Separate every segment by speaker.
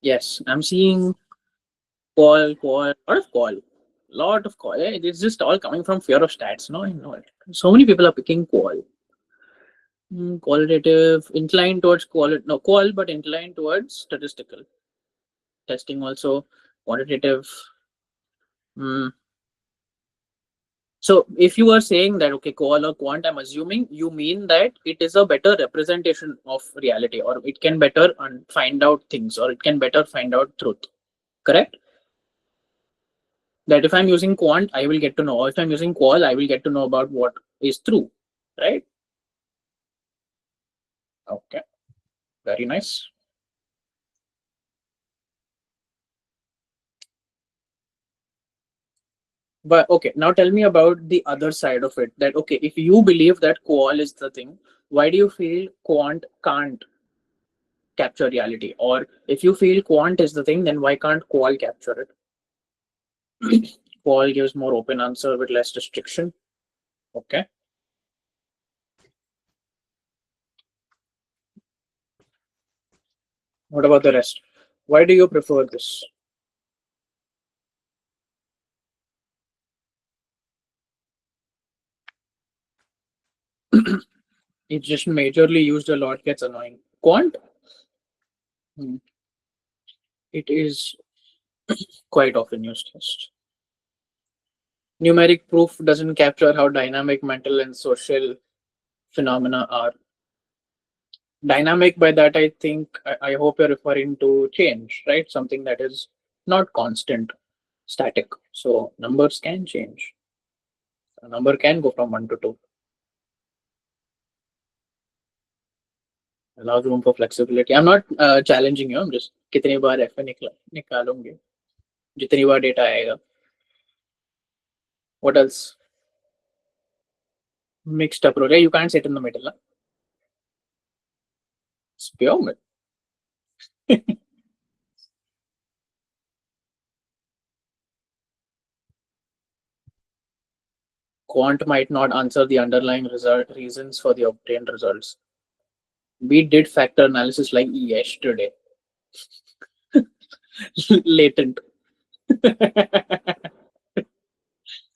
Speaker 1: Yes, I'm seeing lot of call. It's just all coming from fear of stats. No, I know it. So many people are picking qual. Qualitative, inclined towards qual, but inclined towards statistical testing also. Quantitative. Mm. So if you are saying that okay, qual or quant, I'm assuming you mean that it is a better representation of reality, or it can better find out things, or it can better find out truth. Correct? That if I'm using quant, I will get to know. Or if I'm using qual, I will get to know about what is true. Right? Okay. Very nice. But okay, now tell me about the other side of it. That okay, if you believe that qual is the thing, why do you feel quant can't capture reality? Or if you feel quant is the thing, then why can't qual capture it? Qual gives more open answer with less restriction. Okay. What about the rest? Why do you prefer this? It's just majorly used a lot, gets annoying. Quant, hmm, it is quite often used. Yes. Numeric proof doesn't capture how dynamic mental and social phenomena are. Dynamic, by that I think, I hope you're referring to change, right? Something that is not constant, static. So numbers can change. A number can go from 1 to 2. Allows room for flexibility. I'm not challenging you. I'm just कितनी बार F निकालूंगे जितनी बार data आएगा. What else? Mixed approach. Yeah, you can't sit in the middle. Huh? It's pure myth. Quant might not answer the underlying reasons for the obtained results. We did factor analysis like yesterday. Latent.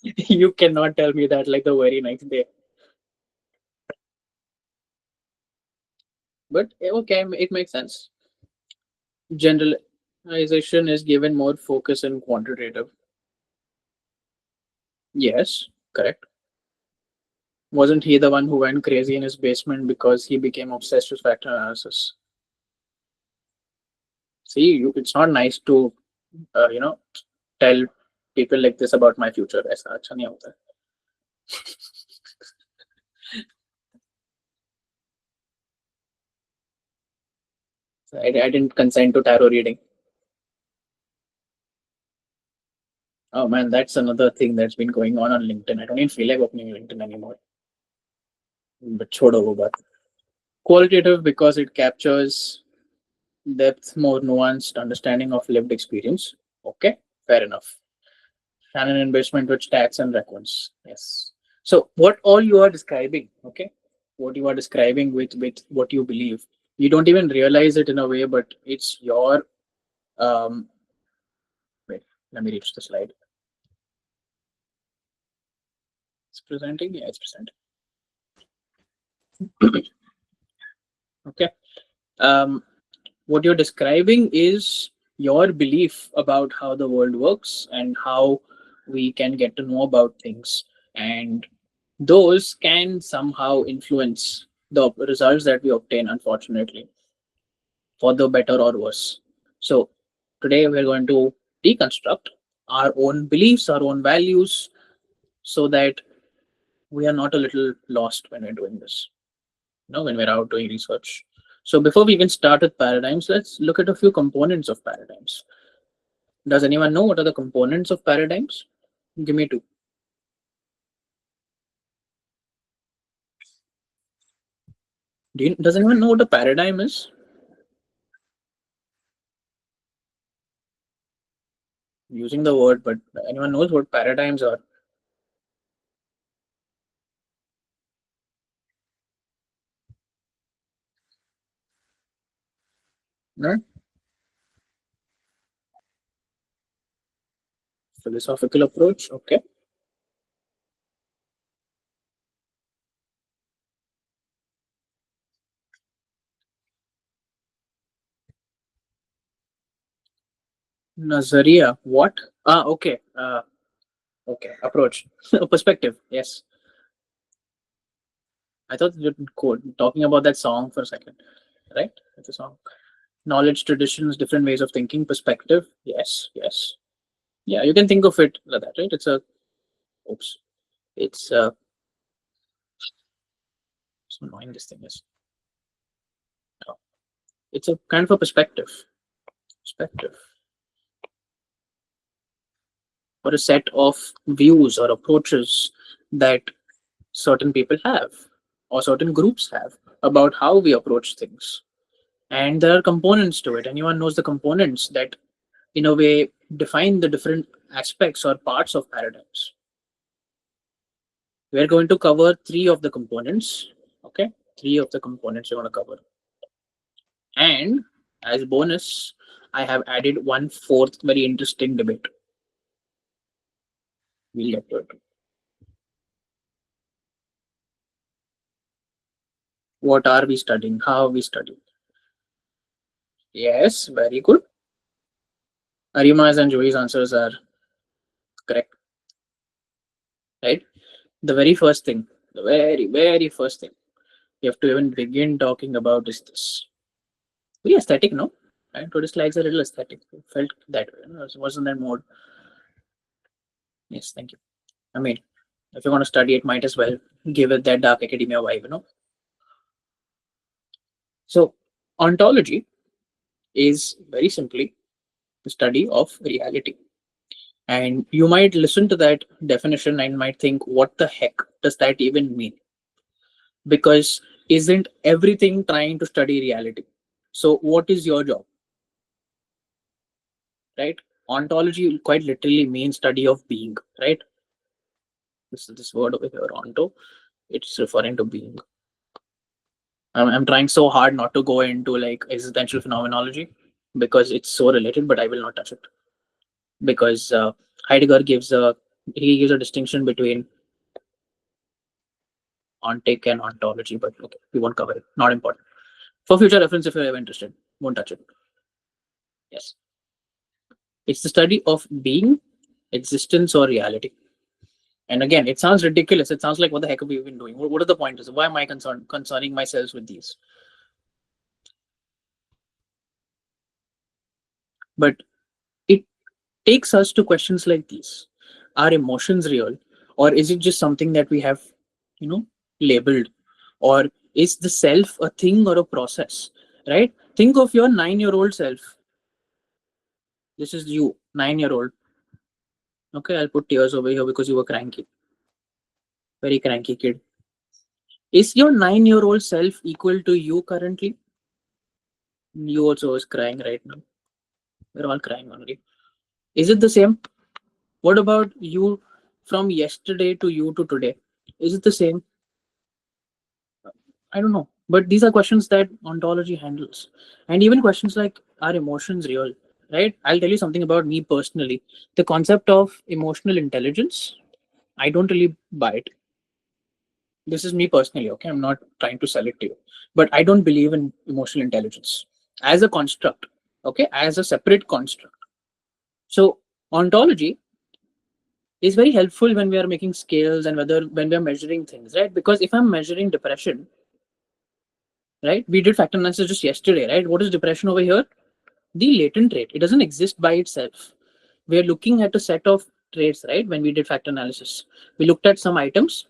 Speaker 1: You cannot tell me that like the very next day. But okay, it makes sense. Generalization is given more focus in quantitative. Yes, correct. Wasn't he the one who went crazy in his basement because he became obsessed with factor analysis? See, it's not nice to, you know, tell people like this about my future. ऐसा अच्छा नहीं होता है. So I didn't consent to tarot reading. Oh man, that's another thing that's been going on LinkedIn. I don't even feel like opening LinkedIn anymore. But छोड़ो वो बात. Qualitative because it captures depth, more nuanced understanding of lived experience. Okay, fair enough. Shannon investment with stats and records. Yes. So what all you are describing, okay, what you are describing with what you believe, you don't even realize it in a way, but it's your um. Wait, let me reach the slide. It's presenting. Yeah, it's presenting. Okay. What you're describing is your belief about how the world works and how we can get to know about things. And those can somehow influence the results that we obtain, unfortunately, for the better or worse. So, today we're going to deconstruct our own beliefs, our own values, so that we are not a little lost when we're doing this, when we're out doing research. So before we even start with paradigms, let's look at a few components of paradigms. Does anyone know what are the components of paradigms? Give me two. Does anyone know what a paradigm is? Using the word, but anyone knows what paradigms are? No? Philosophical approach. Okay. Nazaria. What? Ah, okay. Okay. Approach. Perspective. Yes. I thought you were talking about that song for a second, right? It's a song. Knowledge, traditions, different ways of thinking, perspective. Yes. Yes. Yeah, you can think of it like that, right? It's a. Oops. It's so annoying. This thing is. It's a kind of a perspective. Perspective. Or a set of views or approaches that certain people have or certain groups have about how we approach things. And there are components to it. Anyone knows the components that, in a way, define the different aspects or parts of paradigms. We're going to cover three of the components. Okay, three of the components we're going to cover. And as bonus, I have added one fourth very interesting debate. We'll get to it. What are we studying? How are we studying? Yes, very good. Arima's and Joey's answers are correct, right? The very first thing, the very first thing you have to even begin talking about is this. Very aesthetic, no? Right? Today's slides are a little aesthetic. It felt that way. No? It wasn't that mode. Yes, thank you. I mean, if you want to study it, might as well give it that dark academia vibe, you know? So, ontology is very simply the study of reality. And you might listen to that definition and might think, what the heck does that even mean? Because isn't everything trying to study reality? So, what is your job? Right? Ontology quite literally means study of being, right? This word over here, onto, it's referring to being. I'm trying so hard not to go into like existential phenomenology because it's so related, but I will not touch it because Heidegger gives a distinction between ontic and ontology, but okay, we won't cover it. Not important. For future reference, if you're ever interested, won't touch it. Yes, it's the study of being, existence, or reality. And again, it sounds ridiculous. It sounds like, what the heck have we been doing? What are the pointers? Why am I concerning myself with these? But it takes us to questions like these: are emotions real, or is it just something that we have, you know, labeled? Or is the self a thing or a process? Right? Think of your 9-year-old self. This is you, 9-year-old. Okay, I'll put tears over here because you were cranky. Very cranky kid. Is your 9-year-old self equal to you currently? You also is crying right now. We're all crying only. Is it the same? What about you from yesterday to you to today? Is it the same? I don't know. But these are questions that ontology handles. And even questions like, are emotions real? Right? I'll tell you something about me personally. The concept of emotional intelligence, I don't really buy it. This is me personally, okay? I'm not trying to sell it to you. But I don't believe in emotional intelligence as a construct, okay? As a separate construct. So ontology is very helpful when we are making scales and when we are measuring things, right? Because if I'm measuring depression, right? We did factor analysis just yesterday, right? What is depression over here? The latent trait. It doesn't exist by itself. We are looking at a set of traits, right? When we did factor analysis, we looked at some items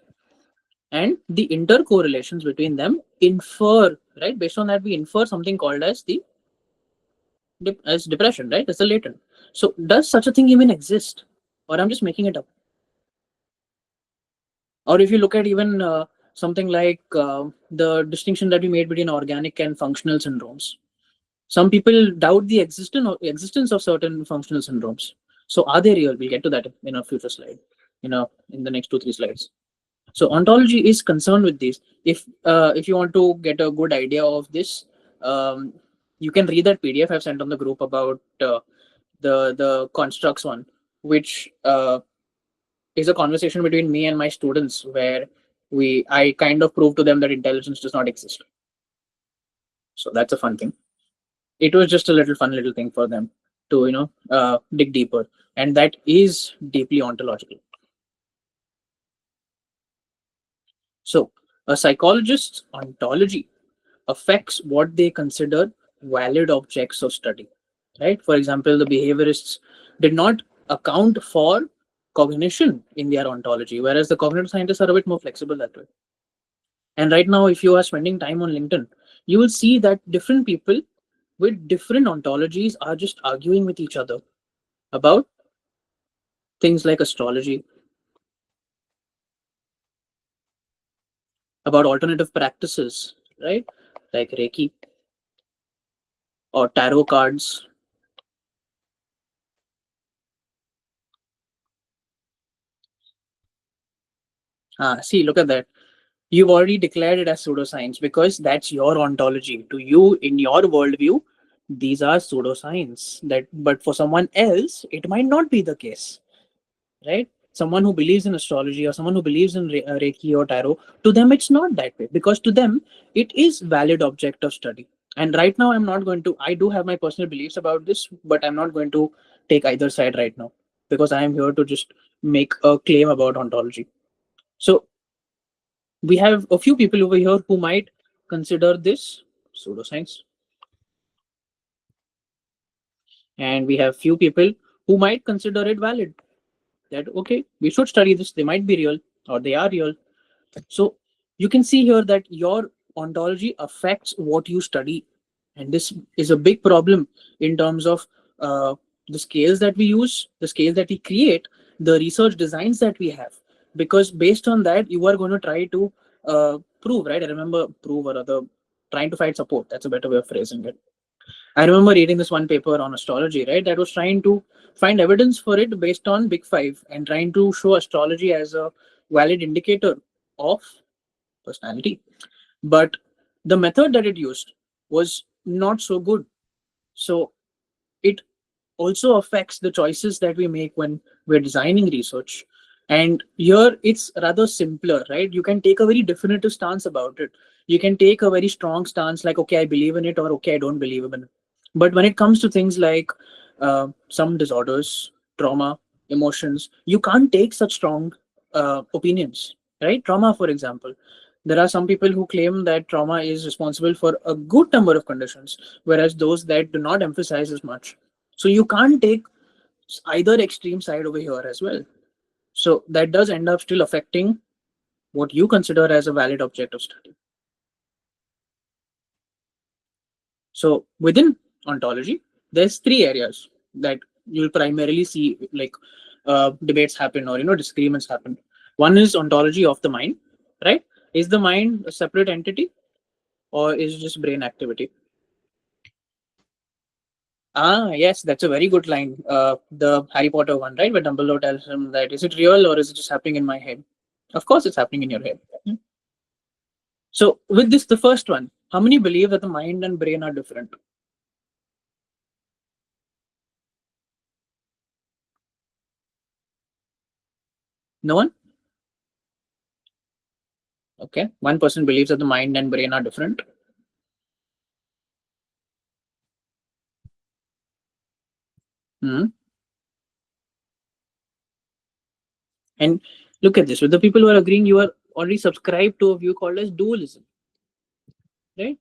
Speaker 1: and the intercorrelations between them infer, right? Based on that, we infer something called as the as depression, right? That's the latent. So does such a thing even exist, or I'm just making it up? Or if you look at even something like the distinction that we made between organic and functional syndromes, some people doubt the existence of certain functional syndromes. So are they real? We'll get to that in a future slide, in the next 2-3 slides. So ontology is concerned with this. If you want to get a good idea of this, You can read that PDF I've sent on the group about the constructs one, which is a conversation between me and my students where I kind of prove to them that intelligence does not exist. So that's a fun thing. It was just a little fun little thing for them to dig deeper, and that is deeply ontological. So a psychologist's ontology affects what they consider valid objects of study, right? For example, the behaviorists did not account for cognition in their ontology, whereas the cognitive scientists are a bit more flexible that way. And right now, if you are spending time on LinkedIn, you will see that different people with different ontologies are just arguing with each other about things like astrology, about alternative practices, right? Like Reiki or tarot cards. See, look at that. You've already declared it as pseudoscience because that's your ontology. To you, in your worldview, these are pseudoscience. But for someone else, it might not be the case, right? Someone who believes in astrology or someone who believes in Reiki or tarot, to them it's not that way because to them it is valid object of study. And right now, I'm not going to. I do have my personal beliefs about this, but I'm not going to take either side right now because I am here to just make a claim about ontology. So we have a few people over here who might consider this pseudoscience, and we have few people who might consider it valid. That okay, we should study this. They might be real or they are real. So you can see here that your ontology affects what you study, and this is a big problem in terms of uh, the scales that we use, the scales that we create, the research designs that we have, because based on that you are going to try to prove, right? I remember prove or other trying to find support. That's a better way of phrasing it. I remember reading this one paper on astrology, right? That was trying to find evidence for it based on Big Five and trying to show astrology as a valid indicator of personality. But the method that it used was not so good. So it also affects the choices that we make when we're designing research. And here it's rather simpler, right? You can take a very definitive stance about it. You can take a very strong stance like, okay, I believe in it, or okay, I don't believe in it. But when it comes to things like some disorders, trauma, emotions, you can't take such strong opinions, right? Trauma, for example. There are some people who claim that trauma is responsible for a good number of conditions, whereas those that do not emphasize as much. So you can't take either extreme side over here as well. So that does end up still affecting what you consider as a valid object of study. So within ontology, there's three areas that you'll primarily see like debates happen or disagreements happen. One is ontology of the mind, right? Is the mind a separate entity or is it just brain activity? Yes, that's a very good line. The Harry Potter one, right? Where Dumbledore tells him that is it real or is it just happening in my head? Of course, it's happening in your head. So, with this, the first one, how many believe that the mind and brain are different? No one? Okay. One person believes that the mind and brain are different. Hmm. And look at this. With the people who are agreeing, you are already subscribed to a view called as dualism, right?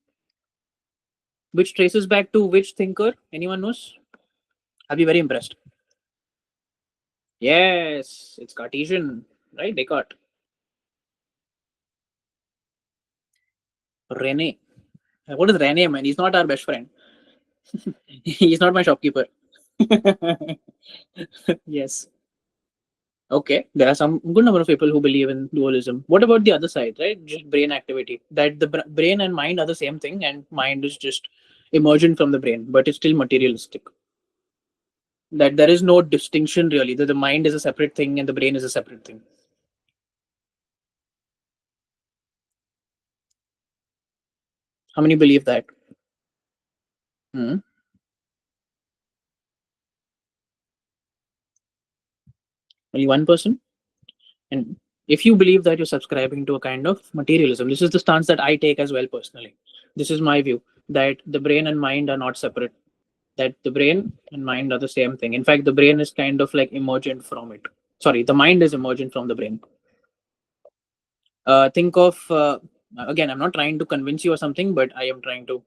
Speaker 1: Which traces back to which thinker? Anyone knows? I'll be very impressed. Yes, it's Cartesian, right? Descartes. Rene. What is Rene, man? He's not our best friend. He's not my shopkeeper. Yes. Okay. There are some good number of people who believe in dualism. What about the other side, right? Just brain activity. That the brain and mind are the same thing, and mind is just emergent from the brain, but it's still materialistic. That there is no distinction really. That the mind is a separate thing and the brain is a separate thing. How many believe that? Hmm. Only 1%. And if you believe that you're subscribing to a kind of materialism, this is the stance that I take as well personally. This is my view that the brain and mind are not separate, that the brain and mind are the same thing. In fact, the brain is kind of like emergent from it. Sorry, the mind is emergent from the brain. Think of, again, I'm not trying to convince you or something, but I am trying to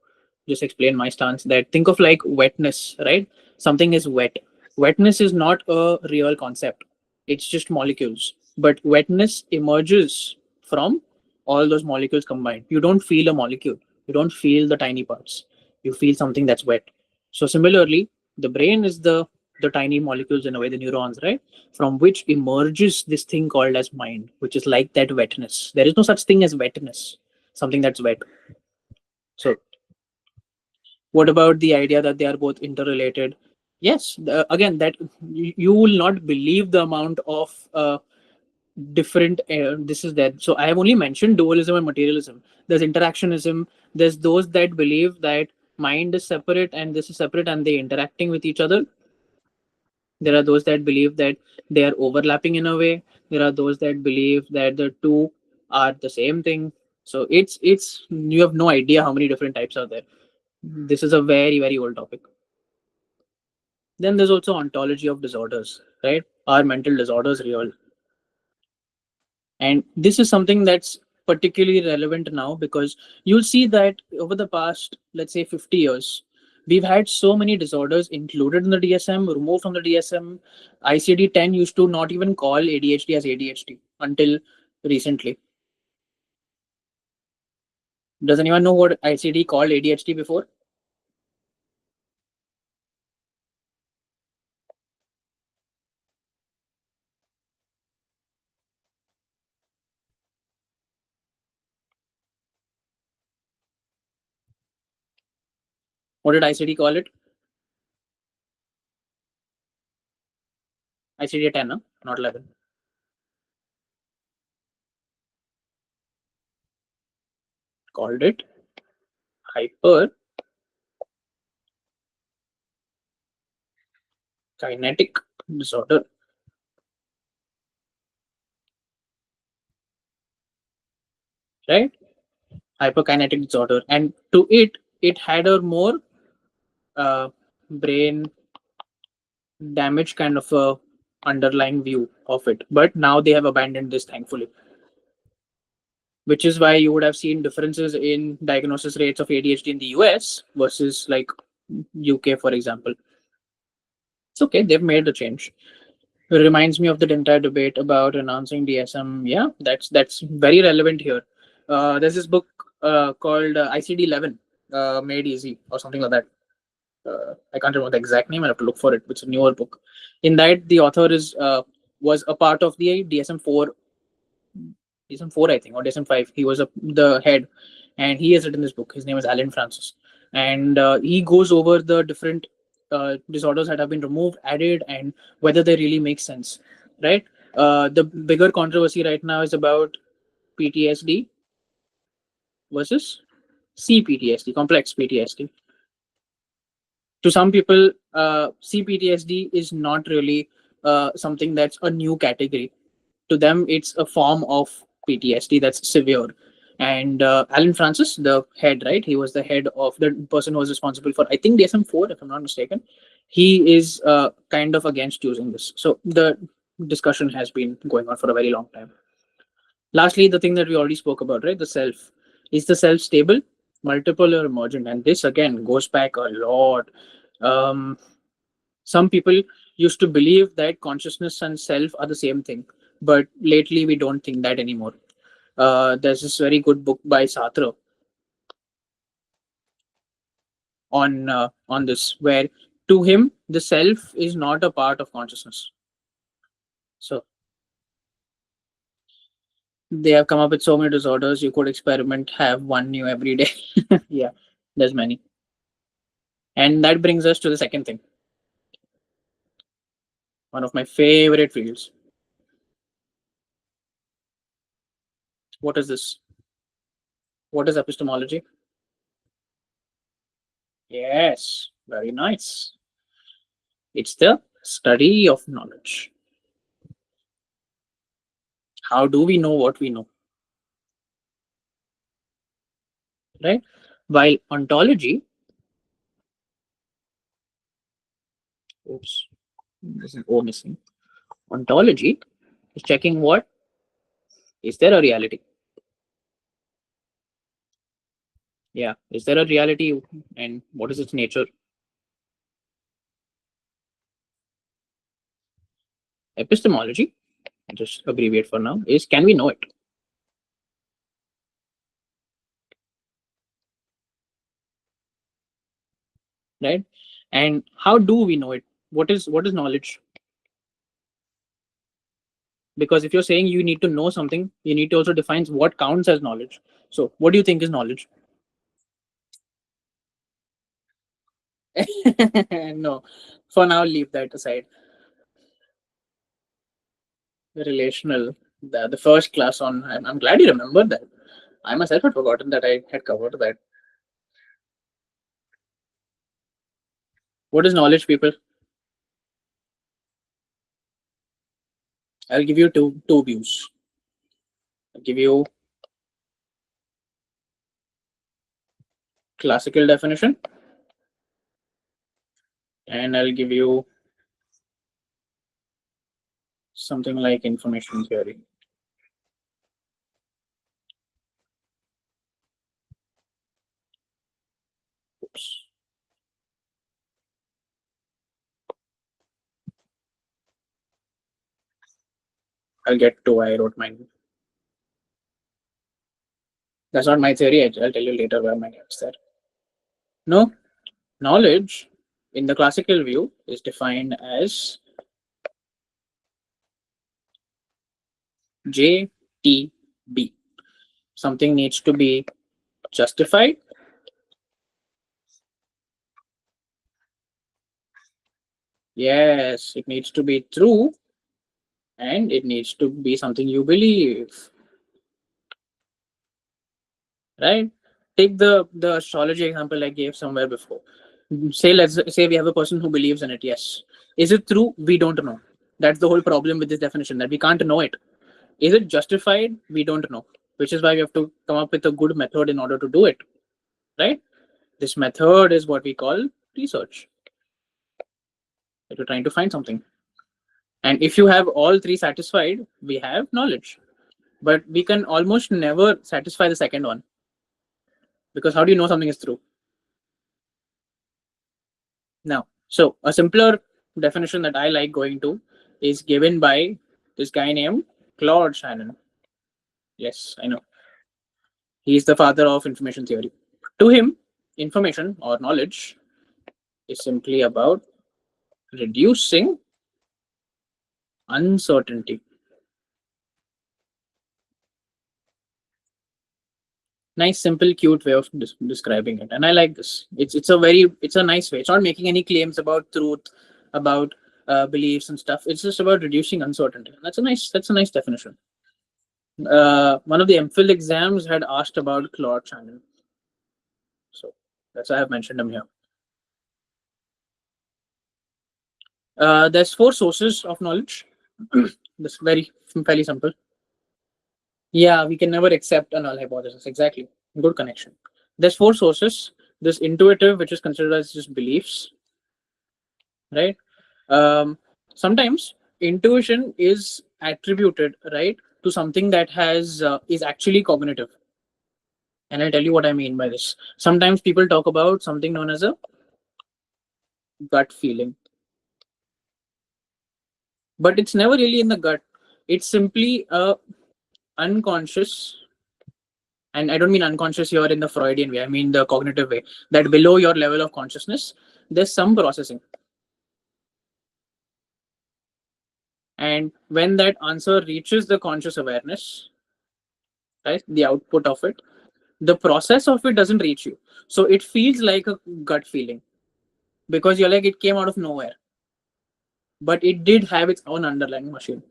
Speaker 1: just explain my stance that think of like wetness, right? Something is wet. Wetness is not a real concept, it's just molecules. But wetness emerges from all those molecules combined. You don't feel a molecule, you don't feel the tiny parts, you feel something that's wet. So, similarly, the brain is the tiny molecules in a way, the neurons, right? From which emerges this thing called as mind, which is like that wetness. There is no such thing as wetness, something that's wet. So, what about the idea that they are both interrelated? Yes, again, that you will not believe the amount of different. This is that. So, I have only mentioned dualism and materialism. There's interactionism. There's those that believe that mind is separate and this is separate and they interacting with each other. There are those that believe that they are overlapping in a way. There are those that believe that the two are the same thing. So it's you have no idea how many different types are there. This is a very old topic. Then there's also ontology of disorders, right? Are mental disorders real? And this is something that's particularly relevant now because you'll see that over the past, let's say, 50 years, we've had so many disorders included in the DSM, removed from the DSM. ICD 10 used to not even call ADHD as ADHD until recently. Does anyone know what ICD called ADHD before? What did ICD call it? ICD 10, huh? Not 11. Called it hyperkinetic disorder, right? Hyperkinetic disorder. And to it had a more brain damage kind of a underlying view of it. But now they have abandoned this, thankfully, which is why you would have seen differences in diagnosis rates of ADHD in the US versus like UK, for example. It's okay, they've made the change. It reminds me of the entire debate about announcing DSM. Yeah, that's very relevant here. There's this book called ICD 11, Made Easy, or something like that. I can't remember the exact name. I have to look for it. It's a newer book. In that, the author is was a part of the DSM 4, I think, or DSM 5. He was the head, and he has written this book. His name is Alan Francis, and he goes over the different disorders that have been removed, added, and whether they really make sense. Right. The bigger controversy right now is about PTSD versus CPTSD, complex PTSD. To some people, CPTSD is not really something that's a new category. To them, it's a form of PTSD that's severe. And Alan Francis, the head, right? He was the head of the person who was responsible for, I think, DSM 4, if I'm not mistaken. He is kind of against using this. So the discussion has been going on for a very long time. Lastly, the thing that we already spoke about, right? The self. Is the self stable, multiple, or emergent? And this again goes back a lot. Um, some people used to believe that consciousness and self are the same thing, but lately we don't think that anymore. There's this very good book by Sartre on this, where to him the self is not a part of consciousness. So they have come up with so many disorders. You could experiment, have one new every day. Yeah, there's many. And that brings us to the second thing, one of my favorite fields. What is this? What is epistemology? Yes, very nice. It's the study of knowledge. How do we know what we know? Right? While ontology, oops, this is O missing. Ontology is checking what is there a reality? Yeah, is there a reality and what is its nature? Epistemology, just abbreviate for now, is can we know it? Right? And how do we know it? What is knowledge? Because if you're saying you need to know something, you need to also define what counts as knowledge. So what do you think is knowledge? No, for now leave that aside. Relational, the first class on, I'm glad you remembered that. I myself had forgotten that I had covered that. What is knowledge, people? I'll give you two views. I'll give you classical definition, and I'll give you something like information theory. Oops. I'll get to why I wrote mine. That's not my theory. I'll tell you later where my gets there. No, knowledge in the classical view is defined as JTB. Something needs to be justified. Yes, it needs to be true, and it needs to be something you believe. Right? Take the astrology example I gave somewhere before. Let's say we have a person who believes in it. Yes. Is it true? We don't know. That's the whole problem with this definition, that we can't know it. Is it justified? We don't know. Which is why we have to come up with a good method in order to do it. Right? This method is what we call research. That you're trying to find something. And if you have all three satisfied, we have knowledge. But we can almost never satisfy the second one. Because how do you know something is true? Now, so a simpler definition that I like going to is given by this guy named Claude Shannon. Yes, I know. He is the father of information theory. To him, information or knowledge is simply about reducing uncertainty. Nice, simple, cute way of describing it, and I like this. It's a nice way. It's not making any claims about truth, about beliefs and stuff. It's just about reducing uncertainty. That's a nice definition. One of the MPhil exams had asked about Claude Shannon, so that's why I have mentioned him here. There's four sources of knowledge. This fairly simple. Yeah, we can never accept a null hypothesis. Exactly. Good connection. There's four sources. This intuitive, which is considered as just beliefs, right? Sometimes intuition is attributed, right, to something that has is actually cognitive. And I'll tell you what I mean by this. Sometimes people talk about something known as a gut feeling, but it's never really in the gut. It's simply a unconscious, and I don't mean unconscious here in the Freudian way, I mean the cognitive way, that below your level of consciousness there's some processing, and when that answer reaches the conscious awareness, right, the output of it, the process of it doesn't reach you, so it feels like a gut feeling because you're like it came out of nowhere, but it did have its own underlying machine.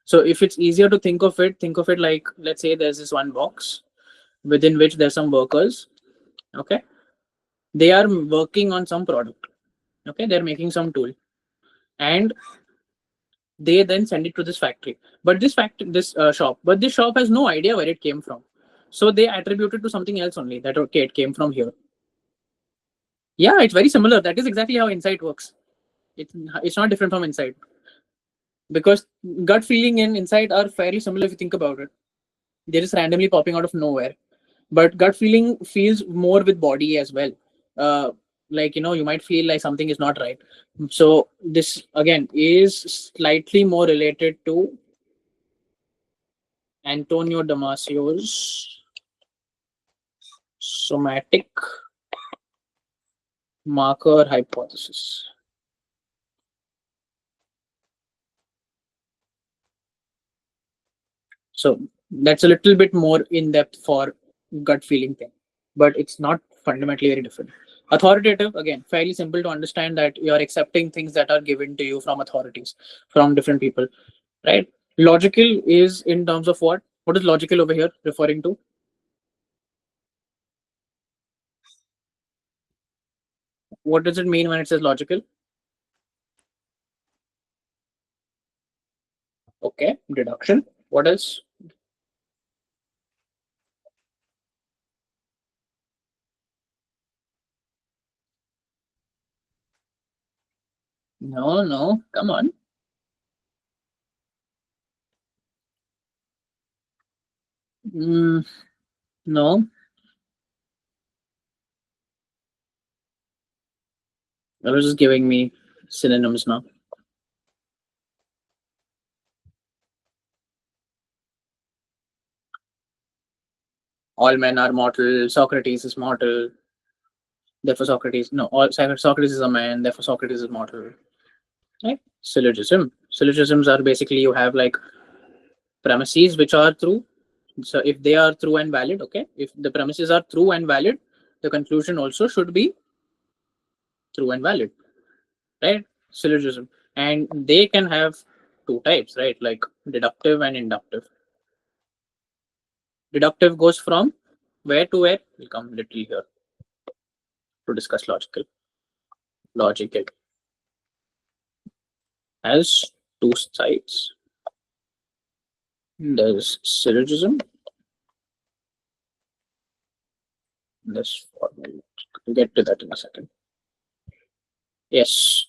Speaker 1: So if it's easier to think of it like, let's say there's this one box within which there's some workers. Okay, They are working on some product. Okay, they're making some tool, and they then send it to this factory. But this shop has no idea where it came from. So they attribute it to something else only. That okay, it came from here. Yeah, it's very similar. That is exactly how insight works. It's not different from insight, because gut feeling and insight are fairly similar if you think about it. They're just randomly popping out of nowhere. But gut feeling feels more with body as well. Uh, like, you might feel like something is not right. So this again is slightly more related to Antonio Damasio's somatic marker hypothesis. So that's a little bit more in depth for gut feeling thing, but it's not fundamentally very different. Authoritative, again, fairly simple to understand, that you're accepting things that are given to you from authorities, from different people, right? Logical is in terms of what? What is logical over here referring to? What does it mean when it says logical? Okay, deduction. What else? No, no, come on. No, I was just giving me synonyms now. All men are mortal. Socrates is mortal. Therefore, Socrates. No, all Socrates is a man. Therefore, Socrates is mortal. Right? Syllogism. Syllogisms are basically, you have like premises which are true. So if they are true and valid, okay. If the premises are true and valid, the conclusion also should be true and valid, right? Syllogism, and they can have two types, right? Like deductive and inductive. Deductive goes from where to where? We'll come little here to discuss logical. Logical has two sides. There's syllogism. This formal. We'll get to that in a second. Yes.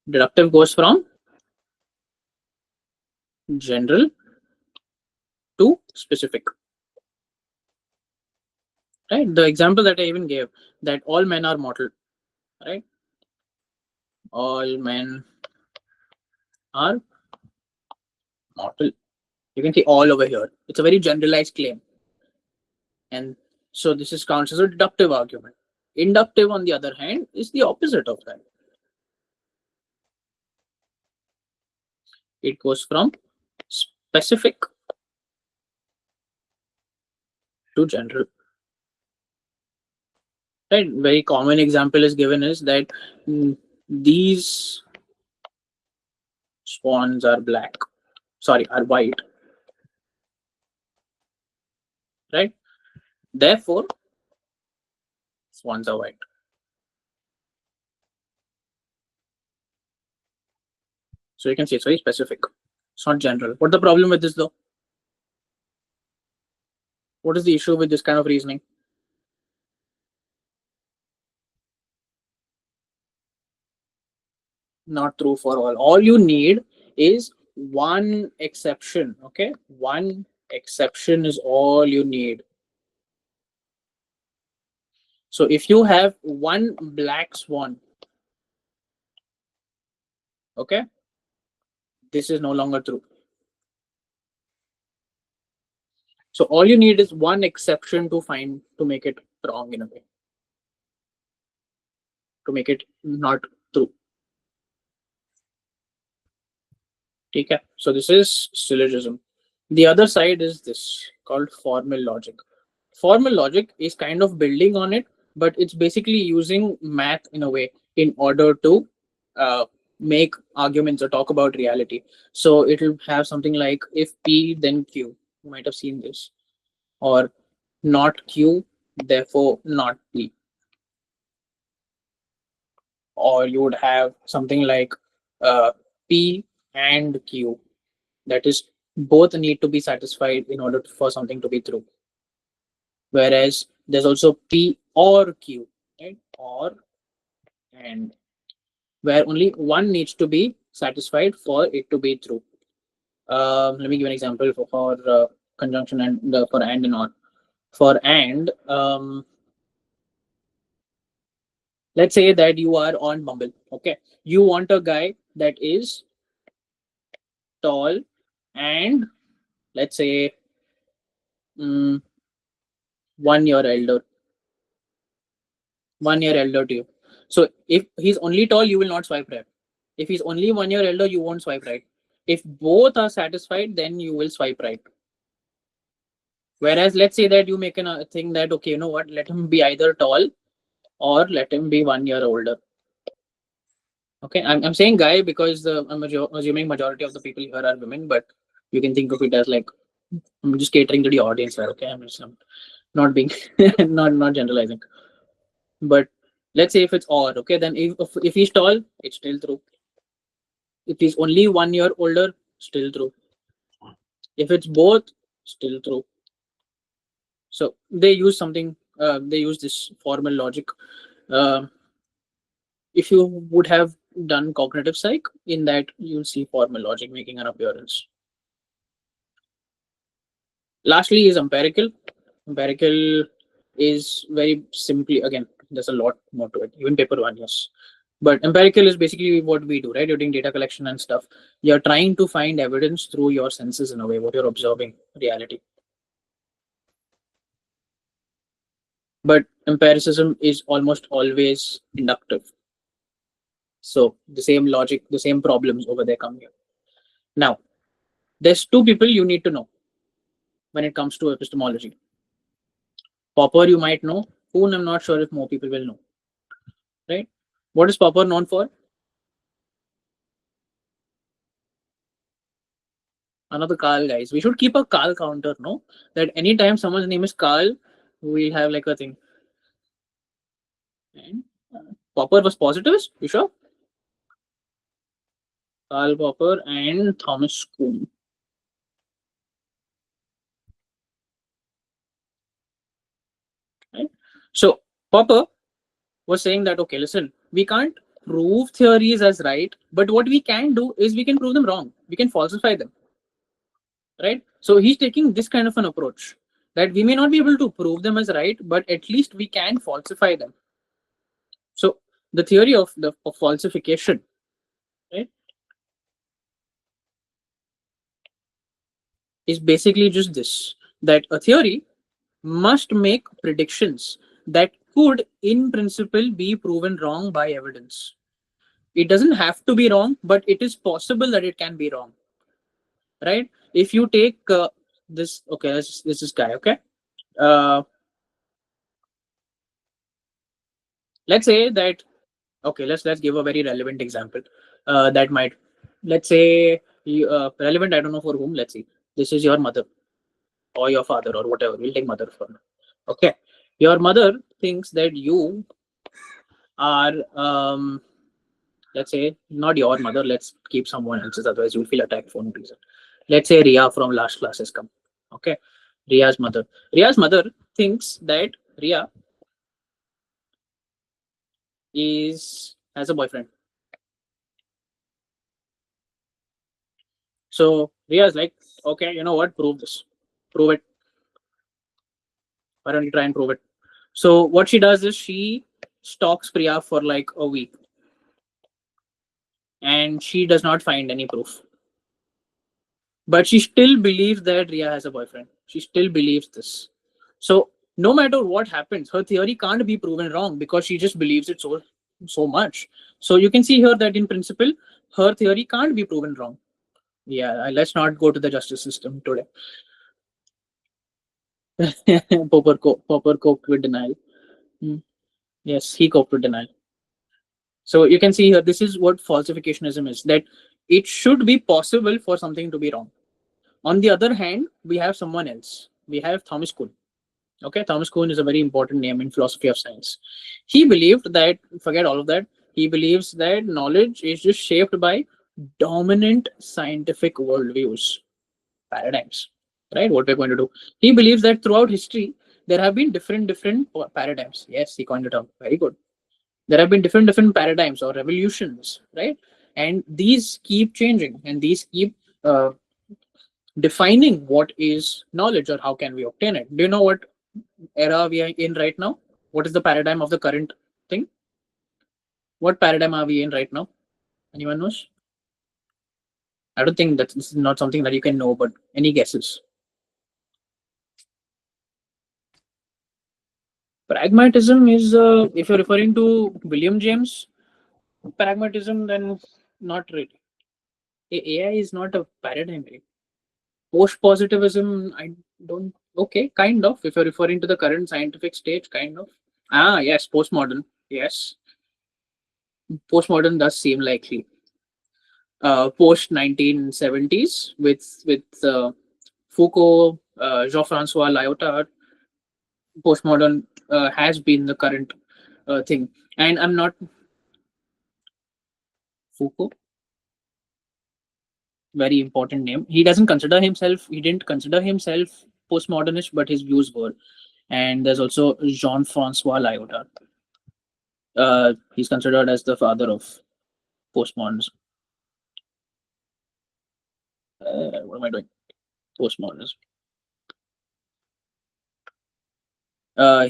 Speaker 1: Deductive goes from general to specific. Right? The example that I even gave, that all men are mortal. Right? All men are mortal. You can see all over here. It's a very generalized claim. And so this is counts as a deductive argument. Inductive, on the other hand, is the opposite of that. It goes from specific to general. Right? Very common example is given is that these swans are black. Sorry, are white. Right? Therefore, swans are white. So you can see it's very specific. It's not general. What's the problem with this though? What is the issue with this kind of reasoning? Not true for all. All you need is one exception. Okay, one exception is all you need. So if you have one black swan, okay, this is no longer true. So all you need is one exception to make it wrong in a way, to make it not true. Okay, so this is syllogism. The other side is this called formal logic. Formal logic is kind of building on it, but it's basically using math in a way in order to make arguments or talk about reality. So it'll have something like if P then Q. You might have seen this. Or not Q therefore not P. Or you would have something like P and Q. That is, both need to be satisfied in order for something to be true. Whereas there's also P or Q, right? Or and, where only one needs to be satisfied for it to be true. Let me give an example for conjunction and for and or. For and, let's say that you are on Bumble. Okay, you want a guy that is tall and, let's say, mm, 1 year elder, 1 year elder to you. So if he's only tall, you will not swipe right. If he's only 1 year elder, you won't swipe right. If both are satisfied, then you will swipe right. Whereas let's say that you make a thing that, okay, you know what, let him be either tall or let him be 1 year older. Okay, I'm saying guy because I'm assuming majority of the people here are women, but you can think of it as like, I'm just catering to the audience here. Okay, I'm not being not generalizing. But let's say if it's or, okay, then if he's tall, it's still true. If he's only 1 year older, still true. If it's both, still true. So they use something. They use this formal logic. Uh, if you would have done cognitive psych, in that you'll see formal logic making an appearance. Lastly is empirical. Empirical is very simply, again, there's a lot more to it. Even paper one, yes. But empirical is basically what we do, right? You're doing data collection and stuff. You're trying to find evidence through your senses in a way, what you're observing, reality. But empiricism is almost always inductive. So the same logic, the same problems over there come here. Now, there's two people you need to know when it comes to epistemology. Popper, you might know. Poon, I'm not sure if more people will know. Right? What is Popper known for? Another Carl, guys. We should keep a Carl counter, no? That anytime someone's name is Carl, we have like a thing. And Popper was positivist, you sure? Karl Popper and Thomas Kuhn. Right? So Popper was saying that, okay, listen, we can't prove theories as right, but what we can do is we can prove them wrong. We can falsify them. Right? So he's taking this kind of an approach that we may not be able to prove them as right, but at least we can falsify them. So the theory of falsification, right, is basically just this, that a theory must make predictions that could in principle be proven wrong by evidence. It doesn't have to be wrong, but it is possible that it can be wrong. Right? If you take this, okay, this is guy, okay, let's say that, okay, let's give a very relevant example that might, let's say, relevant, I don't know for whom. Let's see, this is your mother or your father or whatever, we'll take mother for now. Okay, your mother thinks that you are, let's say, not your mother, let's keep someone else's, otherwise you'll feel attacked for no reason. Let's say Ria from last class has come. Okay, Ria's mother thinks that Ria has a boyfriend. So Ria's like, okay, you know what, prove this, prove it. Why don't you try and prove it? So what she does is she stalks Priya for like a week and she does not find any proof. But she still believes that Ria has a boyfriend. She still believes this. So no matter what happens, her theory can't be proven wrong because she just believes it so much. So you can see here that in principle, her theory can't be proven wrong. Yeah, let's not go to the justice system today. Popper coped with denial. Hmm. Yes, he coped with denial. So you can see here, this is what falsificationism is, that it should be possible for something to be wrong. On the other hand, we have someone else. We have Thomas Kuhn. Okay, Thomas Kuhn is a very important name in philosophy of science. He believed that, forget all of that, he believes that knowledge is just shaped by dominant scientific worldviews, paradigms, right? What we're going to do. He believes that throughout history, there have been different paradigms. Yes, he coined the term. Very good. There have been different paradigms or revolutions, right? And these keep changing, and these keep uh, defining what is knowledge or how can we obtain it. Do you know what era we are in right now? What is the paradigm of the current thing? What paradigm are we in right now? Anyone knows? I don't think that this is not something that you can know, but any guesses? Pragmatism is, if you're referring to William James, pragmatism, then not really. AI is not a paradigm. Right? Post positivism, I don't. Okay, kind of. If you're referring to the current scientific stage, kind of. Ah, yes, postmodern. Yes, postmodern does seem likely. Post 1970s with Foucault, Jean-Francois Lyotard, postmodern has been the current thing. And I'm not Foucault, very important name. He doesn't consider himself. He didn't consider himself postmodernist, but his views were. And there's also Jean-Francois Lyotard. He's considered as the father of postmodernism. What am I doing? Postmodernism.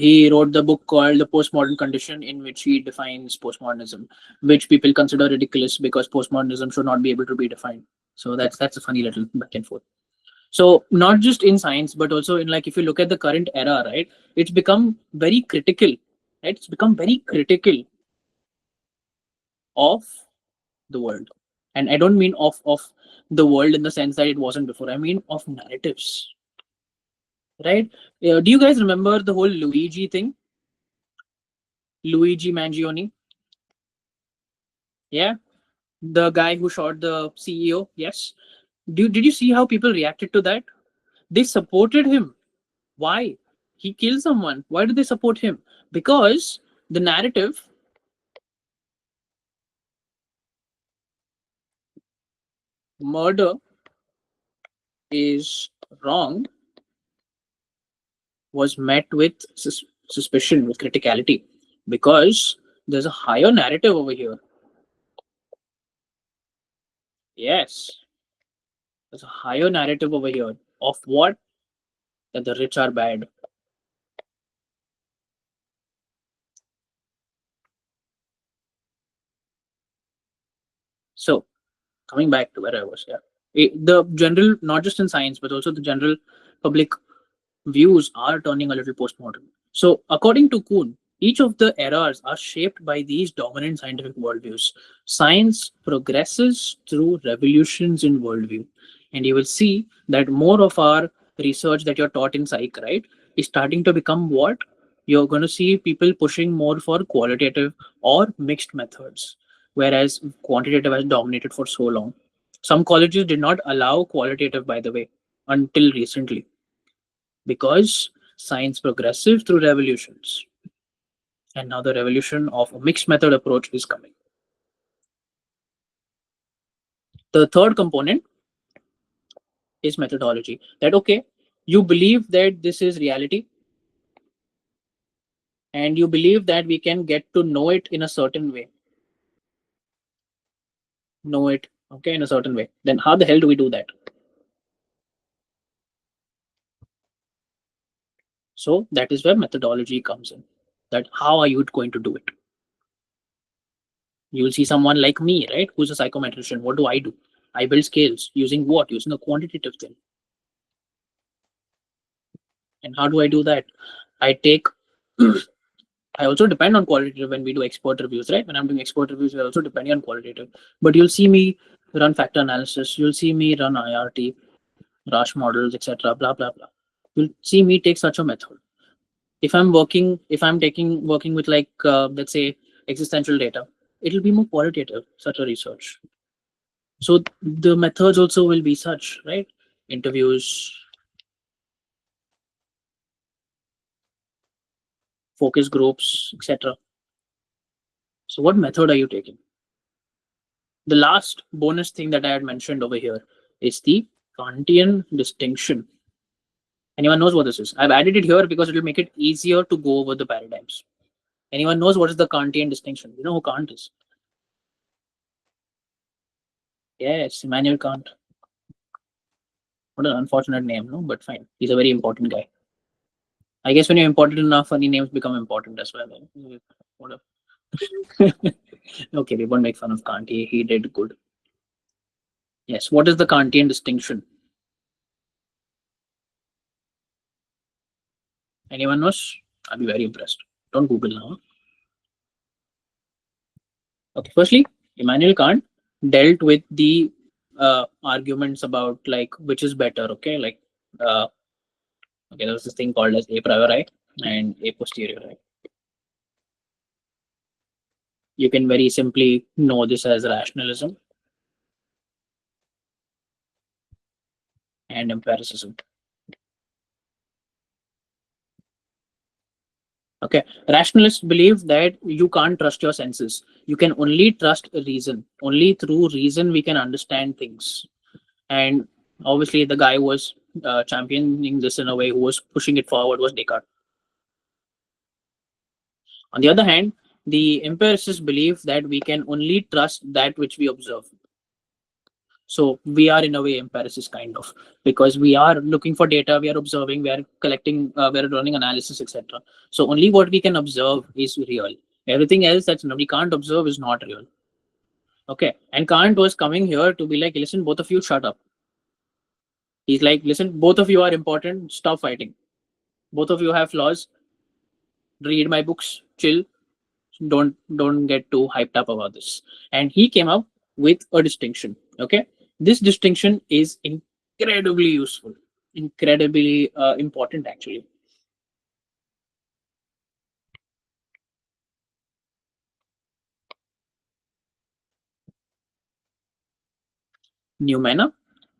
Speaker 1: He wrote the book called The Postmodern Condition, in which he defines postmodernism, which people consider ridiculous because postmodernism should not be able to be defined. So that's a funny little back and forth. So not just in science, but also in, like, if you look at the current era, right, it's become very critical. Right? It's become very critical of the world, and I don't mean of the world in the sense that it wasn't before. I mean of narratives, right? Do you guys remember the whole Luigi thing? Luigi Mangione, yeah, the guy who shot the CEO. Yes. Did you see how people reacted to that? They supported him. Why? He killed someone. Why do they support him? Because the narrative, murder is wrong, was met with suspicion, with criticality, because there's a higher narrative over here. Yes, there's a higher narrative over here of what? That the rich are bad. So coming back to where I was, yeah. The general, not just in science, but also the general public views are turning a little postmodern. So, according to Kuhn, each of the eras are shaped by these dominant scientific worldviews. Science progresses through revolutions in worldview. And you will see that more of our research that you're taught in psych, right, is starting to become what? You're going to see people pushing more for qualitative or mixed methods, whereas quantitative has dominated for so long. Some colleges did not allow qualitative, by the way, until recently, because science progressive through revolutions, and now the revolution of a mixed method approach is coming. The third component is methodology. That, okay, you believe that this is reality, and you believe that we can get to know it in a certain way, know it, okay, in a certain way. Then how the hell do we do that? So that is where methodology comes in. That how are you going to do it? You'll see someone like me, right, who's a psychometrician. What do? I build scales using what? Using a quantitative thing. And how do I do that? I take I also depend on qualitative when we do expert reviews, right? When I'm doing expert reviews, we're also depending on qualitative. But you'll see me run factor analysis, you'll see me run IRT, Rash models, etc. Blah blah blah. You'll see me take such a method. If I'm taking working with, like, let's say, existential data, it'll be more qualitative, such a research. So the methods also will be such, right? Interviews, focus groups, etc. So what method are you taking? The last bonus thing that I had mentioned over here is the Kantian distinction. Anyone knows what this is? I've added it here because it will make it easier to go over the paradigms. Anyone knows what is the Kantian distinction? You know who Kant is? Yes, Immanuel Kant. What an unfortunate name, no? But fine. He's a very important guy. I guess when you're important enough, funny names become important as well. Whatever. Okay, we won't make fun of Kant. He did good. Yes. What is the Kantian distinction? Anyone knows? I'll be very impressed. Don't Google now. Okay. Firstly, Immanuel Kant dealt with the arguments about like which is better. Okay, like okay, there was this thing called as a priori and a posteriori. You can very simply know this as rationalism and empiricism. Okay, rationalists believe that you can't trust your senses. You can only trust reason. Only through reason we can understand things. And obviously, the guy who was championing this in a way, who was pushing it forward, was Descartes. On the other hand, the empiricists believe that we can only trust that which we observe. So we are in a way empiricists kind of, because we are looking for data, we are observing, we are collecting, we are running analysis, etc. So only what we can observe is real. Everything else that we can't observe is not real. Okay, and Kant was coming here to be like, listen, both of you shut up. He's like, listen, both of you are important, stop fighting. Both of you have flaws. Read my books, chill. Don't get too hyped up about this. And he came up with a distinction. Okay, this distinction is incredibly useful, incredibly important actually. Noumena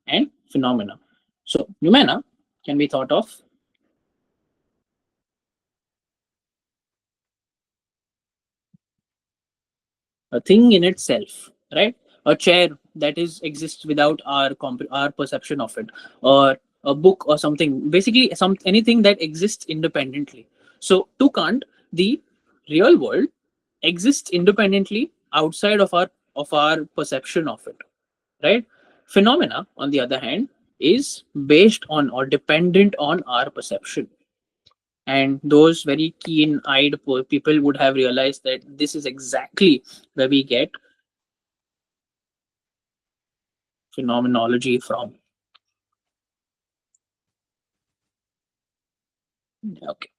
Speaker 1: and phenomena. So noumena can be thought of a thing in itself, right? A chair that is exists without our perception of it, or a book or something. Basically, anything that exists independently. So to Kant, the real world exists independently outside of our perception of it, right? Phenomena, on the other hand, is based on or dependent on our perception. And those very keen-eyed people would have realized that this is exactly where we get phenomenology from. Okay.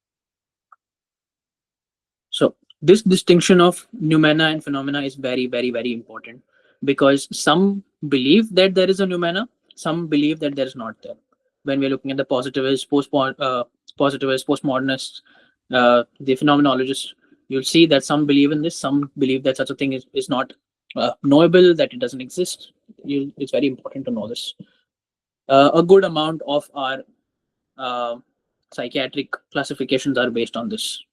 Speaker 1: So this distinction of noumena and phenomena is very, very, very important, because some believe that there is a noumena, some believe that there is not there. When we're looking at the positivists, postmodernists, the phenomenologists, you'll see that some believe in this, some believe that such a thing is not knowable, that it doesn't exist. It's very important to know this. A good amount of our psychiatric classifications are based on this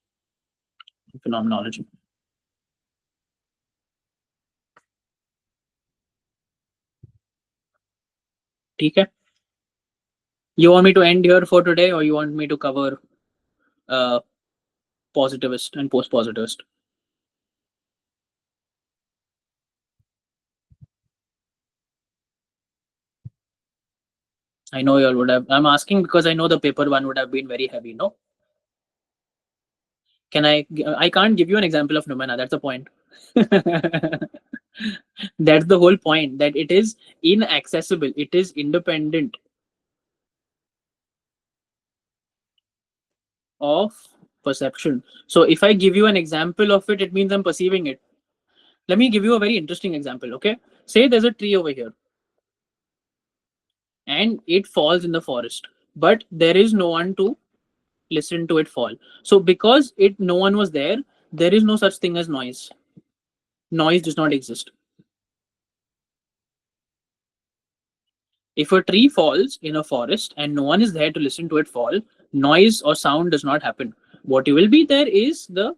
Speaker 1: phenomenology. Okay. You want me to end here for today, or you want me to cover positivist and post-positivist? I know you all would have. I'm asking because I know the paper one would have been very heavy. No. Can I can't give you an example of noumena. That's the point. That's the whole point. That it is inaccessible. It is independent of perception. So if I give you an example of it, it means I'm perceiving it. Let me give you a very interesting example. Okay. Say there's a tree over here, and it falls in the forest, but there is no one to listen to it fall. So because no one was there, there is no such thing as noise. Noise does not exist. If a tree falls in a forest and no one is there to listen to it fall, noise or sound does not happen. What you will be there is the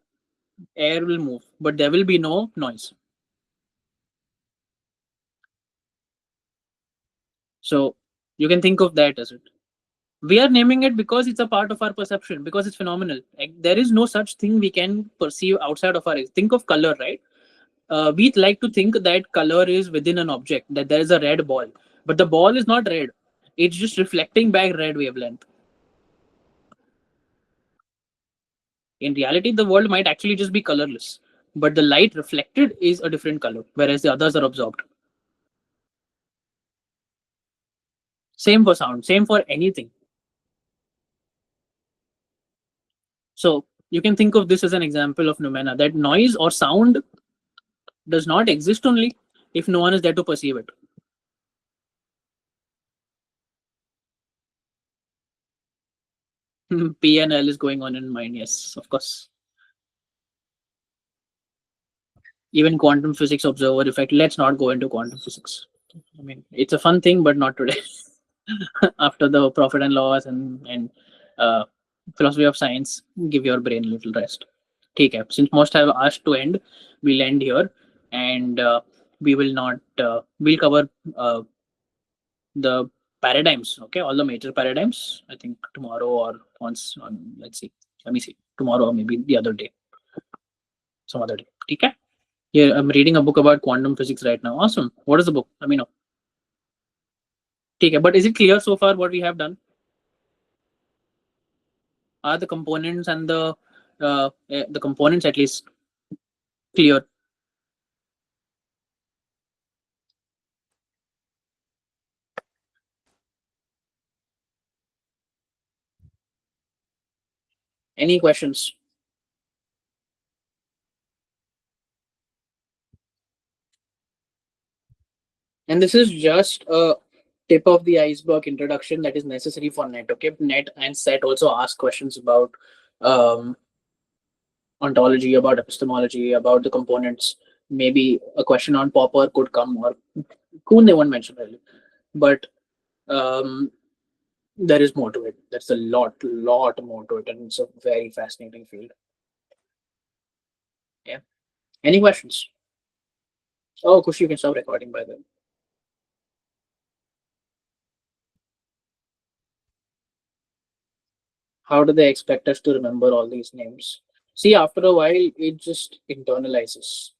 Speaker 1: air will move, but there will be no noise. So you can think of that as it. We are naming it because it's a part of our perception, because it's phenomenal. Like, there is no such thing we can perceive outside of our eyes. Think of color, right? We like to think that color is within an object, that there is a red ball, but the ball is not red. It's just reflecting back red wavelength. In reality, the world might actually just be colorless, but the light reflected is a different color, whereas the others are absorbed. Same for sound, same for anything. So you can think of this as an example of noumena, that noise or sound does not exist only if no one is there to perceive it. PNL is going on in mind, yes, of course. Even quantum physics observer effect. Let's not go into quantum physics. I mean, it's a fun thing, but not today. After the profit and loss and uh, philosophy of science, give your brain a little rest. Okay, since most have asked to end, we'll end here, and we will not. We'll cover the paradigms. Okay, all the major paradigms. I think tomorrow or once on. Let's see. Let me see. Tomorrow or maybe the other day, some other day. Okay. Yeah, I'm reading a book about quantum physics right now. Awesome. What is the book? Let me know. Okay, but is it clear so far what we have done? Are the components and the components at least clear? Any questions? And this is just a tip of the iceberg introduction that is necessary for net. Okay, net and set also ask questions about um, ontology, about epistemology, about the components. Maybe a question on Popper could come, or Kuhn they won't mention really. But um, there is more to it. There's a lot more to it, and it's a very fascinating field. Yeah. Any questions? Oh, Kush, you can stop recording by then. How do they expect us to remember all these names? See, after a while, it just internalizes.